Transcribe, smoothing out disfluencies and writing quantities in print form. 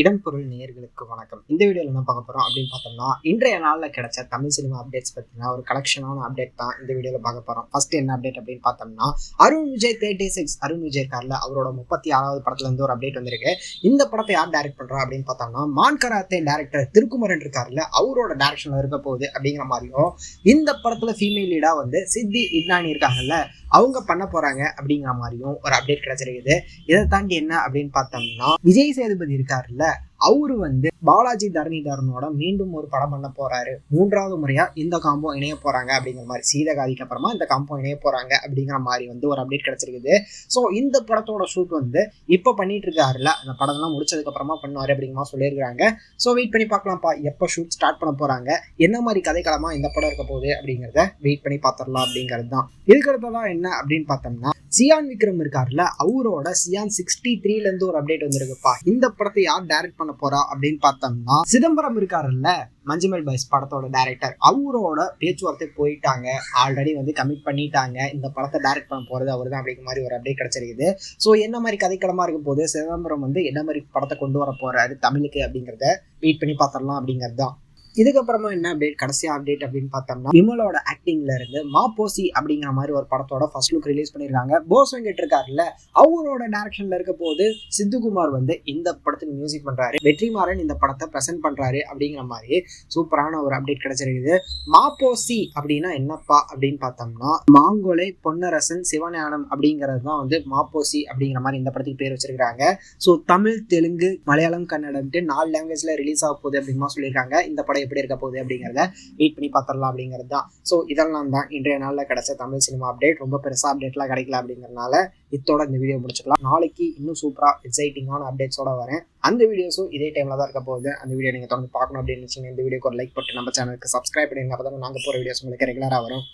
இடம் பொருள் நேயர்களுக்கு வணக்கம். இந்த வீடியோவில் என்ன பார்க்க போகிறோம் அப்படின்னு பார்த்தோம்னா, இன்றைய நாளில் கிடைச்ச தமிழ் சினிமா அப்டேட்ஸ் பற்றின ஒரு கலெக்ஷனான அப்டேட் தான் இந்த வீடியோவில் பார்க்க போகிறோம். ஃபர்ஸ்ட் என்ன அப்டேட் அப்படின்னு பார்த்தோம்னா, அருண் விஜய் 36 அருண் விஜய் காரில் அவரோட 36வது படத்துலேருந்து ஒரு அப்டேட் வந்திருக்கு. இந்த படத்தை யார் டைரக்ட் பண்ணுறா அப்படின்னு பார்த்தோம்னா, மான் கராத்தே டேரக்டர் திருக்குமரன் இருக்காருல்ல, அவரோட டைரக்ஷனில் இருக்க போகுது அப்படிங்கிற மாதிரியும், இந்த படத்தில் ஃபீமேல் லீடாக வந்து சித்தி இட்னானி இருக்காங்கல்ல, அவங்க பண்ண போறாங்க அப்படிங்கிற மாதிரியும் ஒரு அப்டேட் கிடைச்சிருக்குது. இதை தாண்டி என்ன அப்படின்னு பார்த்தோம்னா, விஜய் சேதுபதி இருக்காருல்ல, அவரு வந்து பாலாஜி தரணிதரனோட மீண்டும் ஒரு படம் பண்ண போறாரு. 3வது முறையா இந்த காம்போ இணைய போறாங்க அப்படிங்கிற மாதிரி, சீதகாதிக்கு அப்புறமா இந்த காம்போ இணைய போறாங்க அப்படிங்கிற மாதிரி வந்து ஒரு அப்டேட் கிடைச்சிருக்குது. ஸோ இந்த படத்தோட ஷூட் வந்து இப்போ பண்ணிட்டு இருக்காருல்ல, அந்த படம்லாம் முடிச்சதுக்கு அப்புறமா பண்ணுவாரு அப்படிங்கிற மாதிரி சொல்லியிருக்காங்க. ஸோ வெயிட் பண்ணி பார்க்கலாம்ப்பா, எப்போ ஷூட் ஸ்டார்ட் பண்ண போறாங்க, என்ன மாதிரி கதைக்களமா இந்த படம் இருக்க போகுது அப்படிங்கிறத வெயிட் பண்ணி பார்த்துடலாம் அப்படிங்கிறது தான். இதுக்கடுத்ததான் என்ன அப்படின்னு பார்த்தோம்னா, சியான் விக்ரம் இருக்காருல்ல, அவரோட சியான் 63ல இருந்து ஒரு அப்டேட் வந்திருக்குப்பா. இந்த படத்தை யார் டைரக்ட் பண்ண போறா அப்படின்னு பார்த்தோம்னா, சிதம்பரம் இருக்காருல்ல, மஞ்சுமல் பாய்ஸ் படத்தோட டைரக்டர், அவரோட பேச்சுவார்த்தை போயிட்டாங்க. ஆல்ரெடி வந்து கமிட் பண்ணிட்டாங்க, இந்த படத்தை டைரக்ட் பண்ண போறது அவர் தான் அப்படிங்கிற மாதிரி ஒரு அப்டேட் கிடைச்சிருக்குது. ஸோ என்ன மாதிரி கதைக்களமா இருக்கும் போது சிதம்பரம் வந்து என்ன மாதிரி படத்தை கொண்டு வர போறாரு தமிழுக்கு அப்படிங்கிறத வெயிட் பண்ணி பார்த்துடலாம் அப்படிங்கிறது தான். இதுக்கப்புறமா என்ன அப்டேட், கடைசியா அப்டேட் அப்படின்னு பார்த்தோம்னா, விமலோட ஆக்டிங்ல இருந்து மாப்போசி அப்படிங்கிற மாதிரி ஒரு படத்தோட ஃபர்ஸ்ட் லுக் ரிலீஸ் பண்ணியிருக்காங்க. போஸ் வெங்கட் இருக்காருல்ல, அவரோட டைரக்ஷன்ல இருக்க போது சித்துக்குமார் வந்து இந்த படத்துக்கு மியூசிக் பண்றாரு, வெற்றிமாறன் இந்த படத்தை பிரசன்ட் பண்றாரு அப்படிங்கிற மாதிரி சூப்பரான ஒரு அப்டேட் கிடைச்சிருக்குது. மாப்போசி அப்படின்னா என்னப்பா அப்படின்னு பார்த்தோம்னா, மாங்கொலை பொன்னரசன் சிவஞானம் அப்படிங்கிறது தான் வந்து மாப்போசி அப்படிங்கிற மாதிரி இந்த படத்துக்கு பேர் வச்சிருக்காங்க. ஸோ தமிழ், தெலுங்கு, மலையாளம், கன்னடம்ட்டு 4 லாங்குவேஜ்ல ரிலீஸ் ஆக போகுது அப்படின்னு சொல்லியிருக்காங்க. இந்த படம் எப்படி இருக்க போகுது அப்படிங்கிறத வெயிட் பண்ணி பார்த்துடலாம் அப்படிங்கிறது தான். ஸோ இதெல்லாம் தான் இன்றைய நாளில் கிடைச்ச தமிழ் சினிமா அப்டேட். ரொம்ப பெருசாக அப்டேட்லாம் கிடைக்கல அப்படிங்கிறதுனால இதோட இந்த வீடியோ முடிச்சுக்கலாம். நாளைக்கு இன்னும் சூப்பராக எக்ஸைட்டிங்கான அப்டேட்ஸோட வரேன். அந்த வீடியோஸும் இதே டைமில் தான் இருக்க போகுது. அந்த வீடியோ நீங்கள் தொடர்ந்து பார்க்கணும் அப்படின்னு நினச்சிங்கன்னா இந்த வீடியோக்கு ஒரு லைக் போட்டு நம்ம சேனலுக்கு சப்ஸ்கிரைப் பண்ணிடுங்க. அப்போ தான் நாங்கள் போகிற வீடியோஸ் உங்களுக்கு ரெகுலராக வரும்.